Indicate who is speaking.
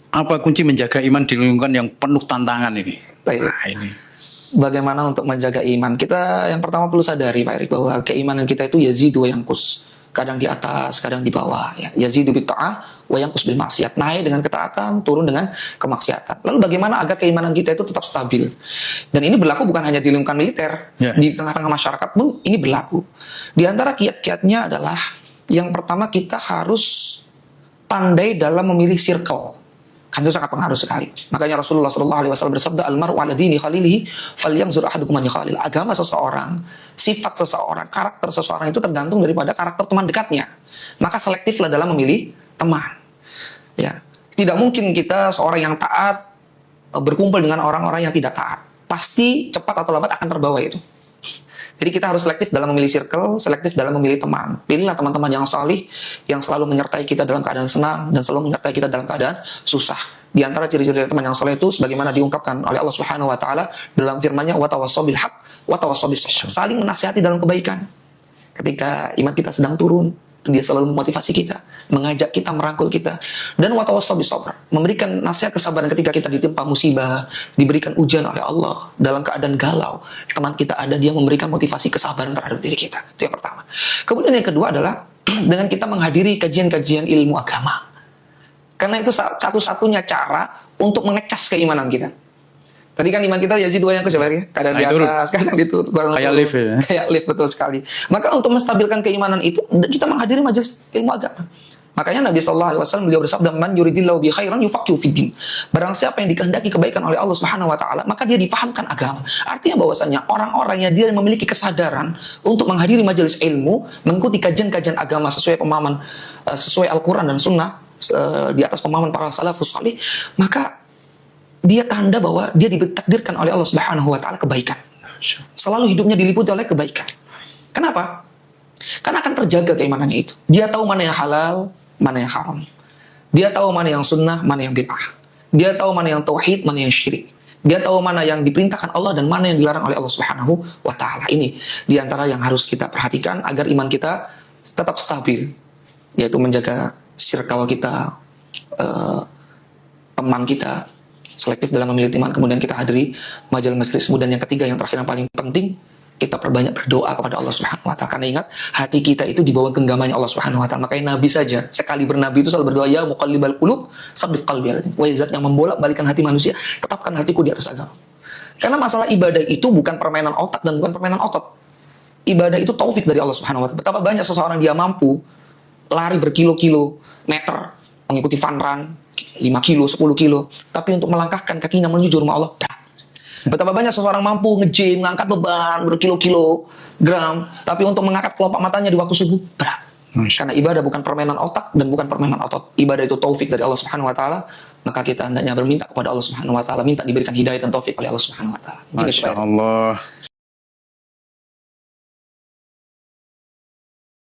Speaker 1: Apa kunci menjaga iman di lingkungan yang penuh tantangan ini?
Speaker 2: Baik.
Speaker 1: Nah, ini.
Speaker 2: Bagaimana untuk menjaga iman? Kita yang pertama perlu sadari Pak Erik bahwa keimanan kita itu yazidu wa yanqus. Kadang di atas, kadang di bawah. Ya. Yazidu bit ta'ah wa yanqus bil maksiat. Naik dengan ketaatan, turun dengan kemaksiatan. Lalu bagaimana agar keimanan kita itu tetap stabil? Dan ini berlaku bukan hanya di lingkungan militer, di tengah-tengah masyarakat pun ini berlaku. Di antara kiat-kiatnya adalah yang pertama kita harus pandai dalam memilih circle. Kan itu sangat pengaruh sekali. Makanya Rasulullah SAW bersabda, "Al-mar'u 'ala dini khalilihi falyanzur ahadukum man yukhalil." Agama seseorang, sifat seseorang, karakter seseorang itu tergantung daripada karakter teman dekatnya. Maka selektiflah dalam memilih teman. Ya, tidak mungkin kita seorang yang taat berkumpul dengan orang-orang yang tidak taat. Pasti cepat atau lambat akan terbawa itu. Jadi kita harus selektif dalam memilih circle, selektif dalam memilih teman. Pilihlah teman-teman yang salih, yang selalu menyertai kita dalam keadaan senang, dan selalu menyertai kita dalam keadaan susah. Di antara ciri-ciri teman yang saleh itu, sebagaimana diungkapkan oleh Allah Subhanahu Wa Taala dalam firman-Nya, "Watawassaw bil haqq, watawassaw bis sabr." Saling menasihati dalam kebaikan. Ketika iman kita sedang turun, dia selalu memotivasi kita, mengajak kita, merangkul kita. Dan watawassaw bis sabr, memberikan nasihat kesabaran ketika kita ditimpa musibah, diberikan ujian oleh Allah dalam keadaan galau. Teman kita ada, dia memberikan motivasi kesabaran terhadap diri kita. Itu yang pertama. Kemudian yang kedua adalah dengan kita menghadiri kajian-kajian ilmu agama. Karena itu satu-satunya cara untuk mengecas keimanan kita. Tadi kan iman kita yazid wa yanqus ya, kadang di atas, kadang di turun.
Speaker 1: Kayak lift ya.
Speaker 2: Kayak lift, betul sekali. Maka untuk menstabilkan keimanan itu, kita menghadiri majelis ilmu agama. Makanya Nabi SAW beliau bersabda, "Man yuridillahu bi khairan yufaqihu fiddin." Barang siapa yang dikehendaki kebaikan oleh Allah Subhanahu wa taala, maka dia difahamkan agama. Artinya bahwasanya orang-orang yang dia memiliki kesadaran untuk menghadiri majelis ilmu, mengikuti kajian-kajian agama sesuai pemahaman sesuai Al-Qur'an dan Sunnah, di atas pemahaman para salafus salih, maka dia tanda bahwa dia ditakdirkan oleh Allah Subhanahu wa taala kebaikan. Selalu hidupnya diliputi oleh kebaikan. Kenapa? Karena akan terjaga keimanannya itu. Dia tahu mana yang halal, mana yang haram. Dia tahu mana yang sunnah, mana yang bid'ah. Dia tahu mana yang tauhid, mana yang syirik. Dia tahu mana yang diperintahkan Allah dan mana yang dilarang oleh Allah Subhanahu wa taala. Ini di antara yang harus kita perhatikan agar iman kita tetap stabil, yaitu menjaga circle kita, teman kita, selektif dalam memilih teman, kemudian kita hadiri majelis-majelis ilmu. Dan yang ketiga, yang terakhir yang paling penting, kita perbanyak berdoa kepada Allah Subhanahu wa taala. Karena ingat, hati kita itu di bawah genggamannya Allah Subhanahu wa taala. Makanya Nabi saja sekali bernabi itu selalu berdoa, "Ya muqallibal qulub, tsabbit qalbi." Wahai zat yang membolak-balikan hati manusia, tetapkan hatiku di atas agama. Karena masalah ibadah itu bukan permainan otak dan bukan permainan otot. Ibadah itu taufik dari Allah Subhanahu wa taala. Betapa banyak seseorang dia mampu lari berkilo-kilo meter, mengikuti fun run 5 kilo, 10 kilo, tapi untuk melangkahkan kakinya menuju rumah Allah berat. Betapa banyak seseorang mampu nge-gym, mengangkat beban berkilo-kilo gram, tapi untuk mengangkat kelopak matanya di waktu subuh berat. Karena ibadah bukan permainan otak dan bukan permainan otot. Ibadah itu taufik dari Allah Subhanahu wa taala. Maka kita hendaknya berminta kepada Allah Subhanahu wa taala, minta diberikan hidayah dan taufik oleh Allah Subhanahu wa taala.
Speaker 1: Masya Allah.